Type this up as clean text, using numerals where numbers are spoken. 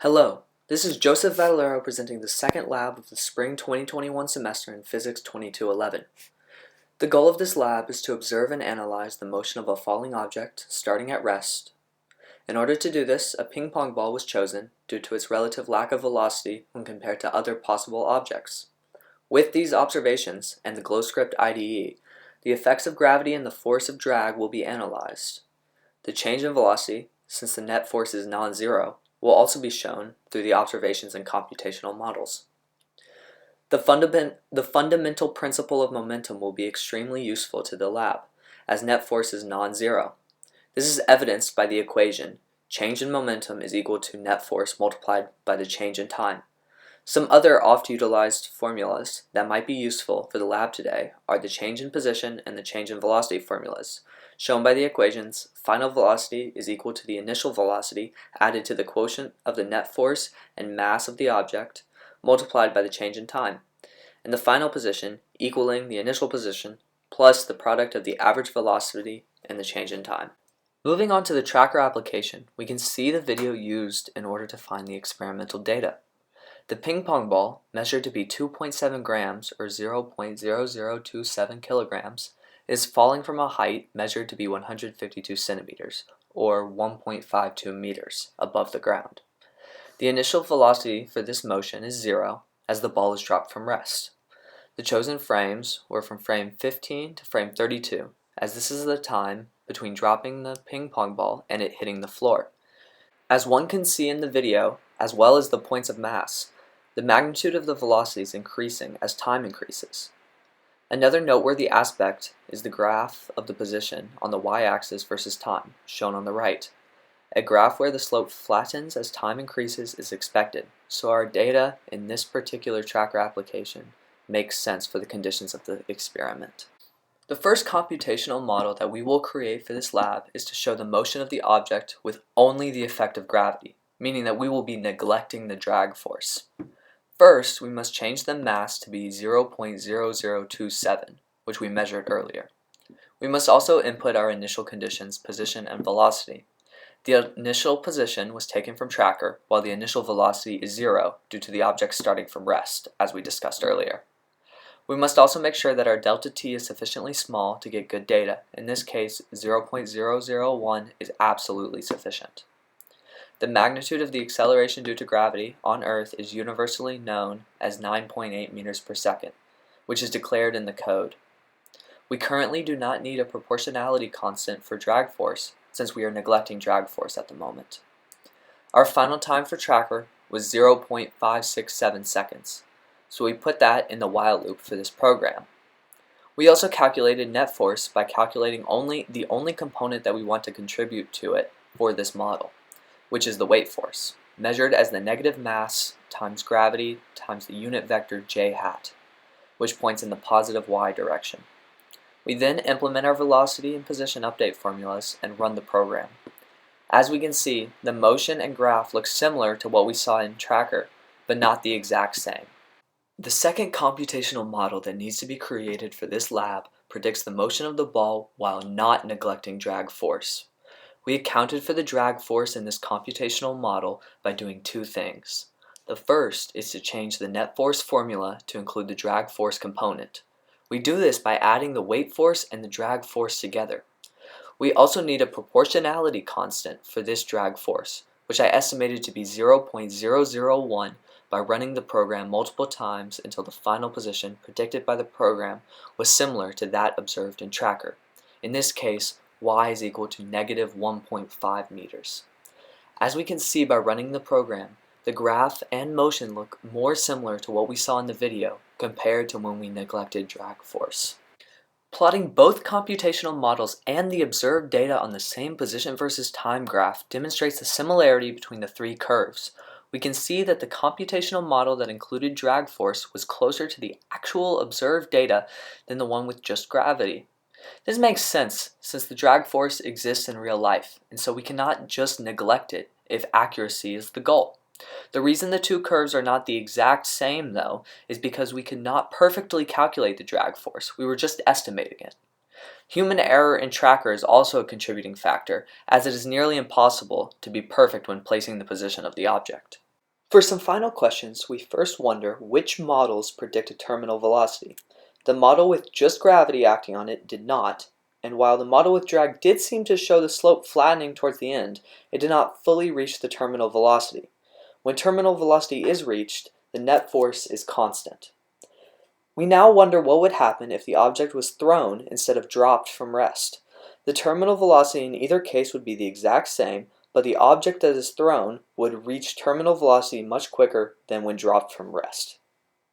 Hello, this is Joseph Vadalero presenting the second lab of the Spring 2021 semester in Physics 2211. The goal of this lab is to observe and analyze the motion of a falling object starting at rest. In order to do this, a ping pong ball was chosen due to its relative lack of velocity when compared to other possible objects. With these observations and the GlowScript IDE, the effects of gravity and the force of drag will be analyzed. The change in velocity, since the net force is non-zero, will also be shown through the observations and computational models. The fundamental principle of momentum will be extremely useful to the lab, as net force is non-zero. This is evidenced by the equation, change in momentum is equal to net force multiplied by the change in time. Some other oft-utilized formulas that might be useful for the lab today are the change in position and the change in velocity formulas, shown by the equations final velocity is equal to the initial velocity added to the quotient of the net force and mass of the object multiplied by the change in time, and the final position equaling the initial position plus the product of the average velocity and the change in time. Moving on to the tracker application, we can see the video used in order to find the experimental data. The ping pong ball, measured to be 2.7 grams or 0.0027 kilograms, is falling from a height measured to be 152 centimeters or 1.52 meters above the ground. The initial velocity for this motion is 0 as the ball is dropped from rest. The chosen frames were from frame 15 to frame 32, as this is the time between dropping the ping pong ball and it hitting the floor. As one can see in the video, as well as the points of mass, the magnitude of the velocity is increasing as time increases. Another noteworthy aspect is the graph of the position on the y-axis versus time, shown on the right. A graph where the slope flattens as time increases is expected, so our data in this particular tracker application makes sense for the conditions of the experiment. The first computational model that we will create for this lab is to show the motion of the object with only the effect of gravity, meaning that we will be neglecting the drag force. First, we must change the mass to be 0.0027, which we measured earlier. We must also input our initial conditions, position, and velocity. The initial position was taken from tracker, while the initial velocity is 0 due to the object starting from rest, as we discussed earlier. We must also make sure that our delta t is sufficiently small to get good data. In this case, 0.001 is absolutely sufficient. The magnitude of the acceleration due to gravity on Earth is universally known as 9.8 meters per second, which is declared in the code. We currently do not need a proportionality constant for drag force, since we are neglecting drag force at the moment. Our final time for tracker was 0.567 seconds, so we put that in the while loop for this program. We also calculated net force by calculating the only component that we want to contribute to it for this model, which is the weight force, measured as the negative mass times gravity times the unit vector j hat, which points in the positive y direction. We then implement our velocity and position update formulas and run the program. As we can see, the motion and graph look similar to what we saw in tracker, but not the exact same. The second computational model that needs to be created for this lab predicts the motion of the ball while not neglecting drag force. We accounted for the drag force in this computational model by doing two things. The first is to change the net force formula to include the drag force component. We do this by adding the weight force and the drag force together. We also need a proportionality constant for this drag force, which I estimated to be 0.001 by running the program multiple times until the final position predicted by the program was similar to that observed in tracker. In this case, y is equal to negative 1.5 meters. As we can see by running the program, the graph and motion look more similar to what we saw in the video compared to when we neglected drag force. Plotting both computational models and the observed data on the same position versus time graph demonstrates the similarity between the three curves. We can see that the computational model that included drag force was closer to the actual observed data than the one with just gravity. This makes sense since the drag force exists in real life, and so we cannot just neglect it if accuracy is the goal. The reason the two curves are not the exact same, though, is because we could not perfectly calculate the drag force. We were just estimating it. Human error in tracker is also a contributing factor, as it is nearly impossible to be perfect when placing the position of the object. For some final questions, we first wonder which models predict a terminal velocity. The model with just gravity acting on it did not, and while the model with drag did seem to show the slope flattening towards the end, it did not fully reach the terminal velocity. When terminal velocity is reached, the net force is constant. We now wonder what would happen if the object was thrown instead of dropped from rest. The terminal velocity in either case would be the exact same, but the object that is thrown would reach terminal velocity much quicker than when dropped from rest.